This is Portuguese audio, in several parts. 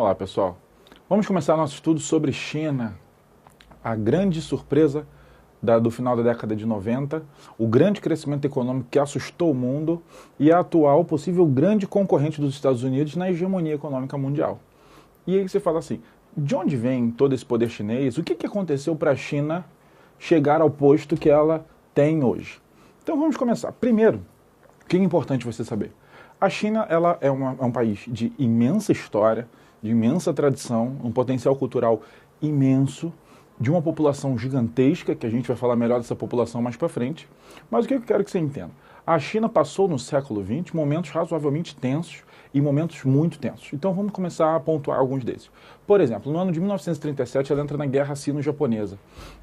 Olá, pessoal. Vamos começar nosso estudo sobre China, a grande surpresa do final da década de 90, o grande crescimento econômico que assustou o mundo e a atual possível grande concorrente dos Estados Unidos na hegemonia econômica mundial. E aí você fala assim, de onde vem todo esse poder chinês? O que aconteceu para a China chegar ao posto que ela tem hoje? Então vamos começar. Primeiro, o que é importante você saber? A China ela é um país de imensa história, de imensa tradição, um potencial cultural imenso, de uma população gigantesca, que a gente vai falar melhor dessa população mais para frente. Mas o que eu quero que você entenda? A China passou no século XX momentos razoavelmente tensos e momentos muito tensos. Então vamos começar a pontuar alguns desses. Por exemplo, no ano de 1937 ela entra na Guerra Sino-Japonesa.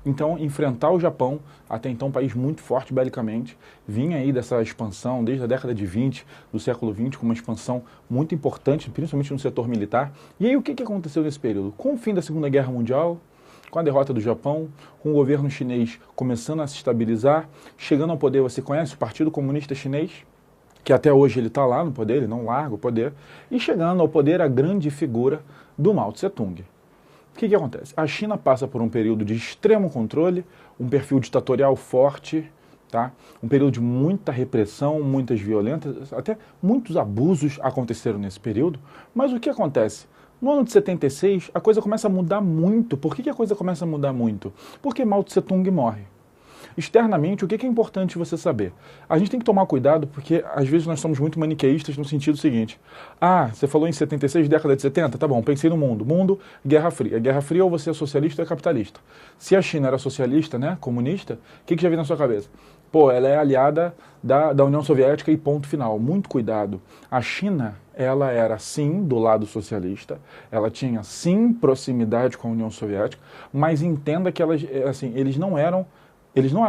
Então enfrentar o Japão, até então um país muito forte belicamente, vinha aí dessa expansão desde a década de 20 do século XX, com uma expansão muito importante, principalmente no setor militar. E aí o que aconteceu nesse período? Com o fim da Segunda Guerra Mundial, com a derrota do Japão, com o governo chinês começando a se estabilizar, chegando ao poder, você conhece o Partido Comunista Chinês? Que até hoje ele está lá no poder, ele não larga o poder, e chegando ao poder a grande figura do Mao Tse-tung. O que acontece? A China passa por um período de extremo controle, um perfil ditatorial forte, tá? Um período de muita repressão, muitas violências, até muitos abusos aconteceram nesse período, mas o que acontece? No ano de 76, a coisa começa a mudar muito. Por que a coisa começa a mudar muito? Porque Mao Tse-tung morre. Externamente, o que é importante você saber? A gente tem que tomar cuidado porque às vezes nós somos muito maniqueístas no sentido seguinte. Ah, você falou em 76, década de 70? Tá bom, pensei no mundo. Mundo, Guerra Fria. Guerra Fria ou você é socialista ou é capitalista. Se a China era socialista, né, comunista, o que já vem na sua cabeça? Pô, ela é aliada da União Soviética e ponto final. Muito cuidado. A China, ela era sim do lado socialista, ela tinha sim proximidade com a União Soviética, mas entenda que eles não eram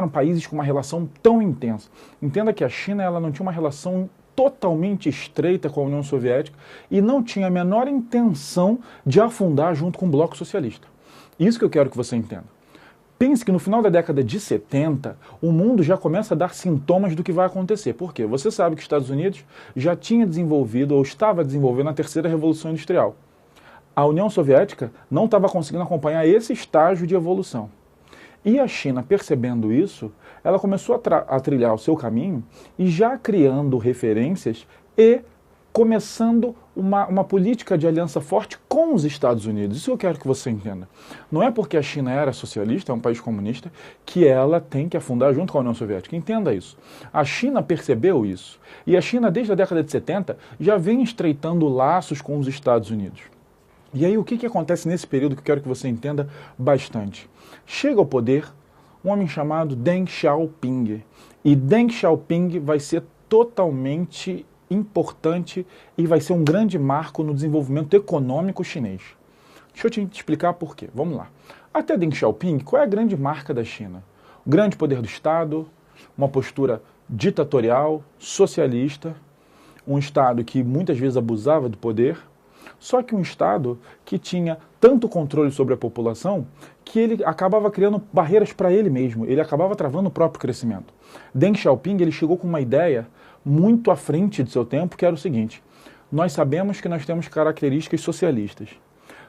países com uma relação tão intensa. Entenda que a China ela não tinha uma relação totalmente estreita com a União Soviética e não tinha a menor intenção de afundar junto com o bloco socialista. Isso que eu quero que você entenda. Pense que no final da década de 70, o mundo já começa a dar sintomas do que vai acontecer. Por quê? Você sabe que os Estados Unidos já tinha desenvolvido ou estava desenvolvendo a terceira revolução industrial. A União Soviética não estava conseguindo acompanhar esse estágio de evolução. E a China, percebendo isso, ela começou a trilhar o seu caminho e já criando referências e começando uma política de aliança forte com os Estados Unidos. Isso eu quero que você entenda. Não é porque a China era socialista, é um país comunista, que ela tem que afundar junto com a União Soviética. Entenda isso. A China percebeu isso. E a China, desde a década de 70, já vem estreitando laços com os Estados Unidos. E aí o que acontece nesse período que eu quero que você entenda bastante? Chega ao poder um homem chamado Deng Xiaoping. E Deng Xiaoping vai ser totalmente importante e vai ser um grande marco no desenvolvimento econômico chinês. Deixa eu te explicar por quê. Vamos lá. Até Deng Xiaoping, qual é a grande marca da China? O grande poder do Estado, uma postura ditatorial, socialista, um Estado que muitas vezes abusava do poder, só que um Estado que tinha tanto controle sobre a população que ele acabava criando barreiras para ele mesmo, ele acabava travando o próprio crescimento. Deng Xiaoping ele chegou com uma ideia muito à frente de seu tempo, que era o seguinte: nós sabemos que nós temos características socialistas.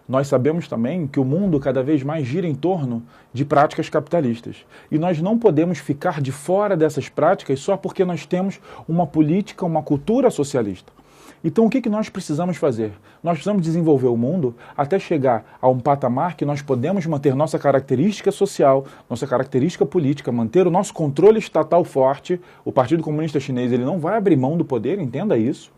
Nós sabemos também que o mundo cada vez mais gira em torno de práticas capitalistas. E nós não podemos ficar de fora dessas práticas só porque nós temos uma política, uma cultura socialista. Então o que nós precisamos fazer? Nós precisamos desenvolver o mundo até chegar a um patamar que nós podemos manter nossa característica social, nossa característica política, manter o nosso controle estatal forte. O Partido Comunista Chinês ele não vai abrir mão do poder, entenda isso.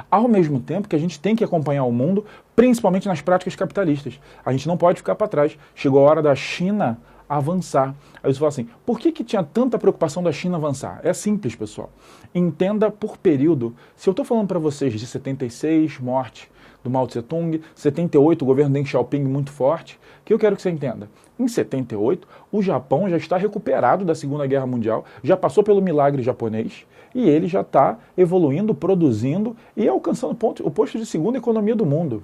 Ao mesmo tempo que a gente tem que acompanhar o mundo, principalmente nas práticas capitalistas. A gente não pode ficar para trás. Chegou a hora da China avançar. Aí você fala assim, por que tinha tanta preocupação da China avançar? É simples, pessoal. Entenda por período. Se eu estou falando para vocês de 76, morte do Mao Tse-tung, 78, o governo Deng Xiaoping muito forte, o que eu quero que você entenda? Em 78, o Japão já está recuperado da Segunda Guerra Mundial, já passou pelo milagre japonês, e ele já está evoluindo, produzindo e alcançando o posto de segunda economia do mundo.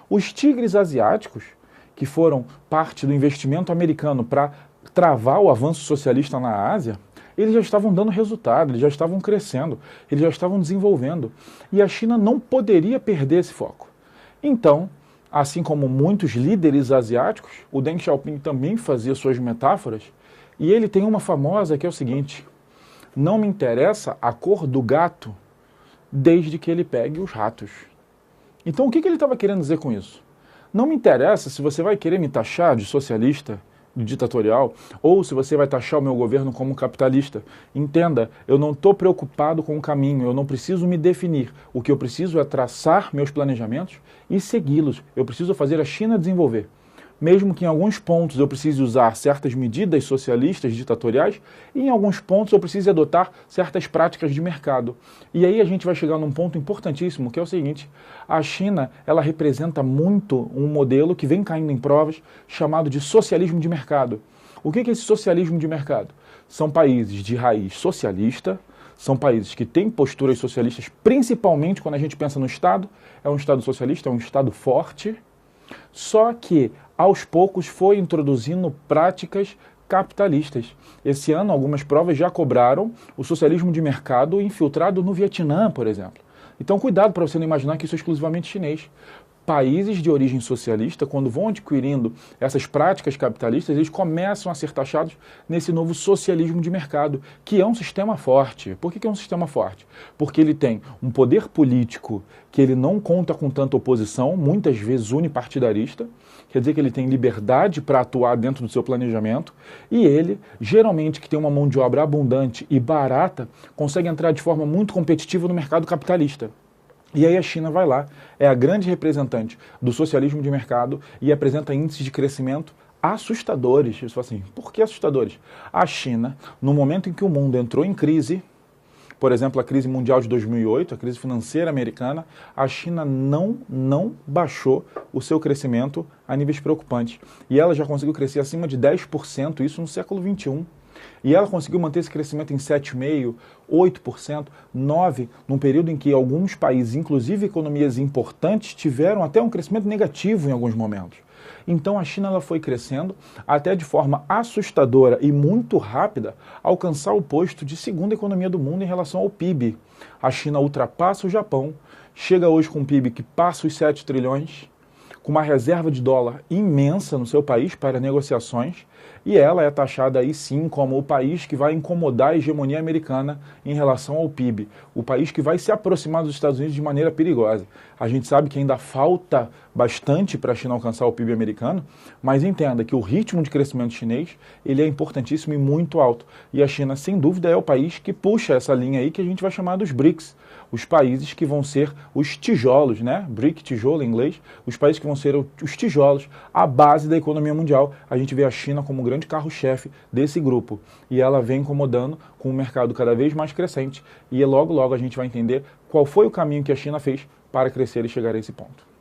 Os tigres asiáticos, que foram parte do investimento americano para travar o avanço socialista na Ásia, eles já estavam dando resultado, eles já estavam crescendo, eles já estavam desenvolvendo. E a China não poderia perder esse foco. Então, assim como muitos líderes asiáticos, o Deng Xiaoping também fazia suas metáforas, e ele tem uma famosa que é o seguinte: não me interessa a cor do gato desde que ele pegue os ratos. Então o que ele estava querendo dizer com isso? Não me interessa se você vai querer me taxar de socialista, de ditatorial, ou se você vai taxar o meu governo como capitalista. Entenda, eu não estou preocupado com o caminho, eu não preciso me definir. O que eu preciso é traçar meus planejamentos e segui-los. Eu preciso fazer a China desenvolver. Mesmo que em alguns pontos eu precise usar certas medidas socialistas, ditatoriais, e em alguns pontos eu precise adotar certas práticas de mercado. E aí a gente vai chegar num ponto importantíssimo, que é o seguinte: a China, ela representa muito um modelo que vem caindo em provas, chamado de socialismo de mercado. O que é esse socialismo de mercado? São países de raiz socialista, são países que têm posturas socialistas, principalmente quando a gente pensa no Estado. É um Estado socialista, é um Estado forte, só que aos poucos foi introduzindo práticas capitalistas. Esse ano, algumas provas já cobraram o socialismo de mercado infiltrado no Vietnã, por exemplo. Então, cuidado para você não imaginar que isso é exclusivamente chinês. Países de origem socialista, quando vão adquirindo essas práticas capitalistas, eles começam a ser taxados nesse novo socialismo de mercado, que é um sistema forte. Por que é um sistema forte? Porque ele tem um poder político que ele não conta com tanta oposição, muitas vezes unipartidarista, quer dizer que ele tem liberdade para atuar dentro do seu planejamento, e ele, geralmente, que tem uma mão de obra abundante e barata, consegue entrar de forma muito competitiva no mercado capitalista. E aí a China vai lá, é a grande representante do socialismo de mercado e apresenta índices de crescimento assustadores. Isso assim, por que assustadores? A China, no momento em que o mundo entrou em crise, por exemplo, a crise mundial de 2008, a crise financeira americana, a China não baixou o seu crescimento a níveis preocupantes. E ela já conseguiu crescer acima de 10%, isso no século XXI. E ela conseguiu manter esse crescimento em 7,5%, 8%, 9%, num período em que alguns países, inclusive economias importantes, tiveram até um crescimento negativo em alguns momentos. Então a China ela foi crescendo até de forma assustadora e muito rápida alcançar o posto de segunda economia do mundo em relação ao PIB. A China ultrapassa o Japão, chega hoje com um PIB que passa os 7 trilhões, com uma reserva de dólar imensa no seu país para negociações, e ela é taxada aí sim como o país que vai incomodar a hegemonia americana em relação ao PIB, o país que vai se aproximar dos Estados Unidos de maneira perigosa. A gente sabe que ainda falta bastante para a China alcançar o PIB americano, mas entenda que o ritmo de crescimento chinês ele é importantíssimo e muito alto. E a China, sem dúvida, é o país que puxa essa linha aí que a gente vai chamar dos BRICS, os países que vão ser os tijolos, né? BRIC, tijolo em inglês, os países que vão ser os tijolos, a base da economia mundial. A gente vê a China como o grande carro-chefe desse grupo. E ela vem incomodando com um mercado cada vez mais crescente. E logo, logo a gente vai entender qual foi o caminho que a China fez para crescer e chegar a esse ponto.